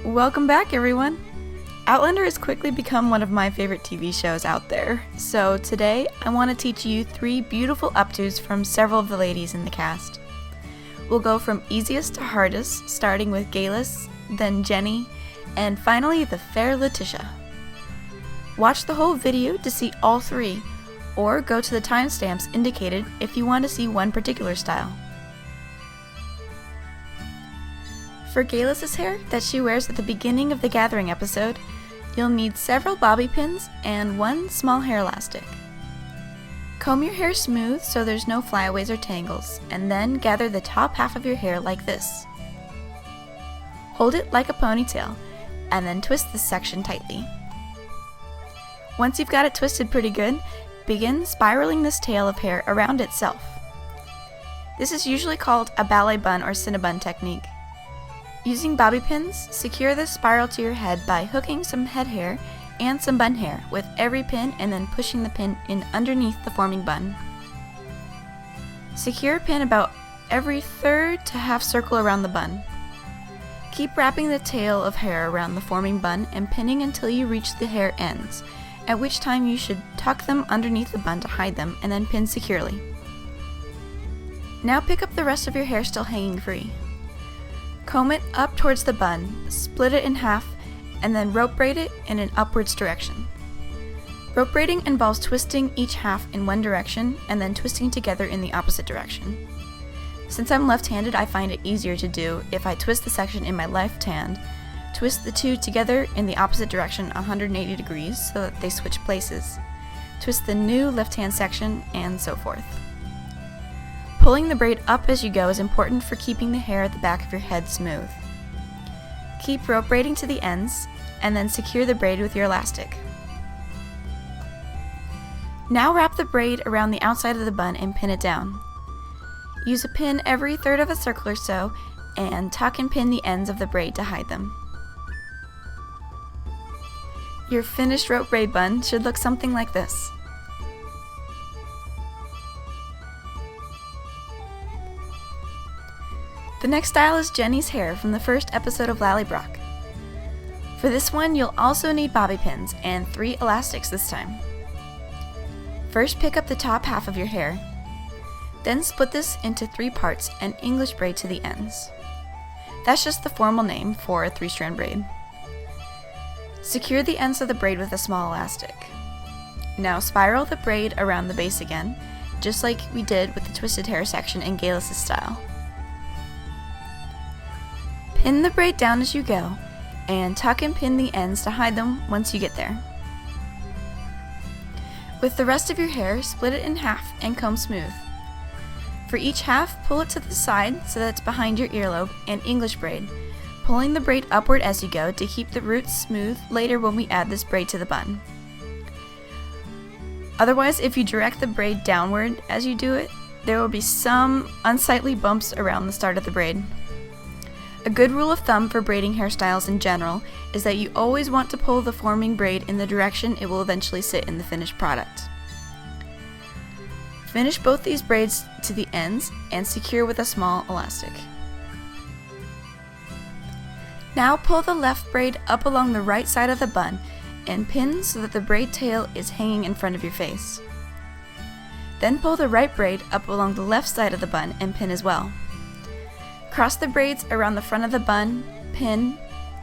Welcome back, everyone! Outlander has quickly become one of my favorite TV shows out there, so today I want to teach you 3 beautiful updos from several of the ladies in the cast. We'll go from easiest to hardest, starting with Geillis, then Jenny, and finally the fair Letitia. Watch the whole video to see all 3, or go to the timestamps indicated if you want to see one particular style. For Geillis' hair that she wears at the beginning of the gathering episode, you'll need several bobby pins and 1 small hair elastic. Comb your hair smooth so there's no flyaways or tangles, and then gather the top half of your hair like this. Hold it like a ponytail, and then twist this section tightly. Once you've got it twisted pretty good, begin spiraling this tail of hair around itself. This is usually called a ballet bun or cinnabon technique. Using bobby pins, secure this spiral to your head by hooking some head hair and some bun hair with every pin and then pushing the pin in underneath the forming bun. Secure a pin about every third to half circle around the bun. Keep wrapping the tail of hair around the forming bun and pinning until you reach the hair ends, at which time you should tuck them underneath the bun to hide them and then pin securely. Now pick up the rest of your hair still hanging free. Comb it up towards the bun, split it in half, and then rope braid it in an upwards direction. Rope braiding involves twisting each half in one direction and then twisting together in the opposite direction. Since I'm left-handed, I find it easier to do if I twist the section in my left hand, twist the 2 together in the opposite direction 180 degrees so that they switch places, twist the new left-hand section, and so forth. Pulling the braid up as you go is important for keeping the hair at the back of your head smooth. Keep rope braiding to the ends, and then secure the braid with your elastic. Now wrap the braid around the outside of the bun and pin it down. Use a pin every third of a circle or so, and tuck and pin the ends of the braid to hide them. Your finished rope braid bun should look something like this. The next style is Jenny's hair from the first episode of Laoghaire. For this one, you'll also need bobby pins and 3 elastics this time. First, pick up the top half of your hair. Then split this into 3 parts and English braid to the ends. That's just the formal name for a 3-strand braid. Secure the ends of the braid with a small elastic. Now spiral the braid around the base again, just like we did with the twisted hair section in Geillis' style. Pin the braid down as you go, and tuck and pin the ends to hide them once you get there. With the rest of your hair, split it in half and comb smooth. For each half, pull it to the side so that it's behind your earlobe and English braid, pulling the braid upward as you go to keep the roots smooth later when we add this braid to the bun. Otherwise, if you direct the braid downward as you do it, there will be some unsightly bumps around the start of the braid. A good rule of thumb for braiding hairstyles in general is that you always want to pull the forming braid in the direction it will eventually sit in the finished product. Finish both these braids to the ends and secure with a small elastic. Now pull the left braid up along the right side of the bun and pin so that the braid tail is hanging in front of your face. Then pull the right braid up along the left side of the bun and pin as well. Cross the braids around the front of the bun, pin,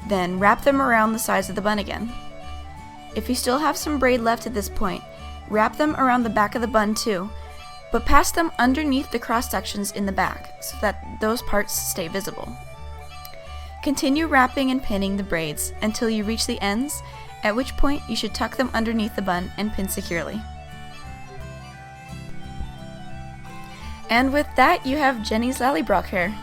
then wrap them around the sides of the bun again. If you still have some braid left at this point, wrap them around the back of the bun too, but pass them underneath the cross sections in the back so that those parts stay visible. Continue wrapping and pinning the braids until you reach the ends, at which point you should tuck them underneath the bun and pin securely. And with that, you have Jenny's Laoghaire hair.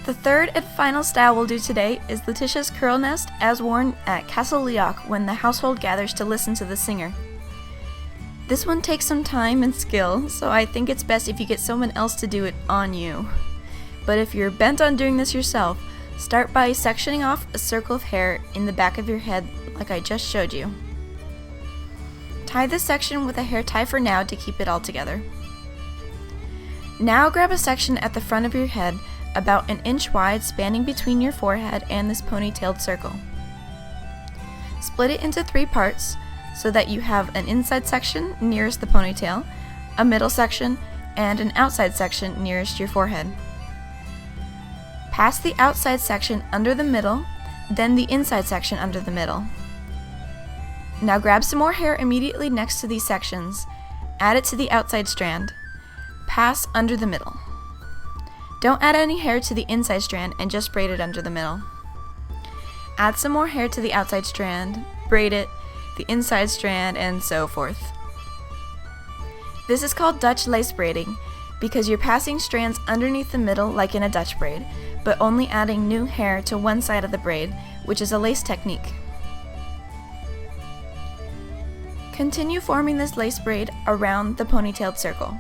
The third and final style we'll do today is Letitia's curl nest as worn at Castle Laoghaire when the household gathers to listen to the singer. This one takes some time and skill, so I think it's best if you get someone else to do it on you. But if you're bent on doing this yourself, start by sectioning off a circle of hair in the back of your head like I just showed you. Tie this section with a hair tie for now to keep it all together. Now grab a section at the front of your head about an inch wide, spanning between your forehead and this ponytailed circle. Split it into 3 parts so that you have an inside section nearest the ponytail, a middle section, and an outside section nearest your forehead. Pass the outside section under the middle, then the inside section under the middle. Now grab some more hair immediately next to these sections, add it to the outside strand, pass under the middle. Don't add any hair to the inside strand and just braid it under the middle. Add some more hair to the outside strand, braid it, the inside strand, and so forth. This is called Dutch lace braiding because you're passing strands underneath the middle like in a Dutch braid, but only adding new hair to one side of the braid, which is a lace technique. Continue forming this lace braid around the ponytailed circle.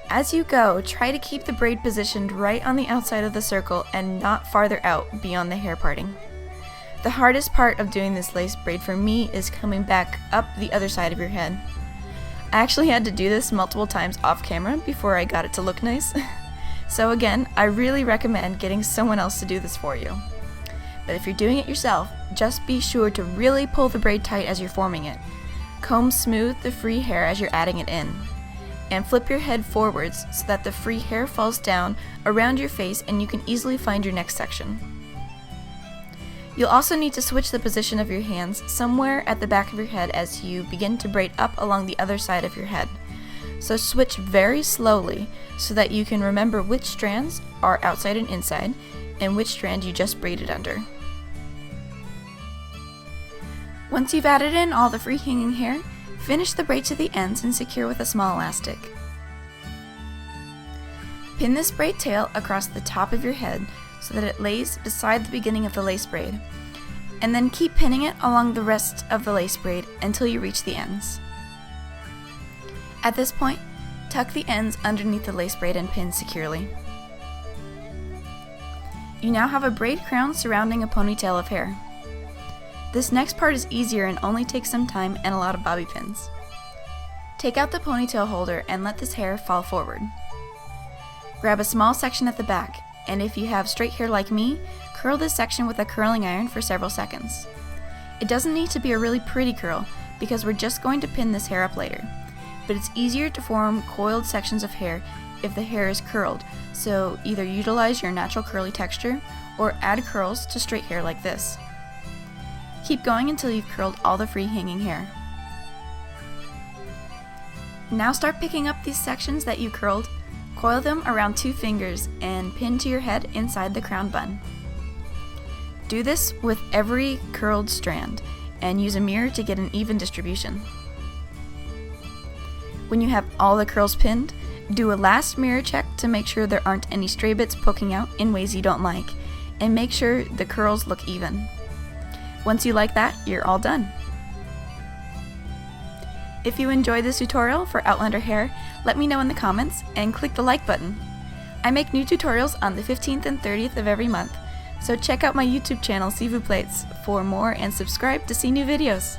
As you go, try to keep the braid positioned right on the outside of the circle and not farther out beyond the hair parting. The hardest part of doing this lace braid for me is coming back up the other side of your head. I actually had to do this multiple times off camera before I got it to look nice. So again, I really recommend getting someone else to do this for you. But if you're doing it yourself, just be sure to really pull the braid tight as you're forming it. Comb smooth the free hair as you're adding it in. And flip your head forwards so that the free hair falls down around your face and you can easily find your next section. You'll also need to switch the position of your hands somewhere at the back of your head as you begin to braid up along the other side of your head. So switch very slowly so that you can remember which strands are outside and inside and which strand you just braided under. Once you've added in all the free hanging hair, finish the braid to the ends and secure with a small elastic. Pin this braid tail across the top of your head so that it lays beside the beginning of the lace braid, and then keep pinning it along the rest of the lace braid until you reach the ends. At this point, tuck the ends underneath the lace braid and pin securely. You now have a braid crown surrounding a ponytail of hair. This next part is easier and only takes some time and a lot of bobby pins. Take out the ponytail holder and let this hair fall forward. Grab a small section at the back, and if you have straight hair like me, curl this section with a curling iron for several seconds. It doesn't need to be a really pretty curl because we're just going to pin this hair up later, but it's easier to form coiled sections of hair if the hair is curled, so either utilize your natural curly texture or add curls to straight hair like this. Keep going until you've curled all the free hanging hair. Now start picking up these sections that you curled, coil them around 2 fingers, and pin to your head inside the crown bun. Do this with every curled strand, and use a mirror to get an even distribution. When you have all the curls pinned, do a last mirror check to make sure there aren't any stray bits poking out in ways you don't like, and make sure the curls look even. Once you like that, you're all done. If you enjoyed this tutorial for Outlander hair, let me know in the comments and click the like button. I make new tutorials on the 15th and 30th of every month, so check out my YouTube channel, S'il vous plaît, for more and subscribe to see new videos.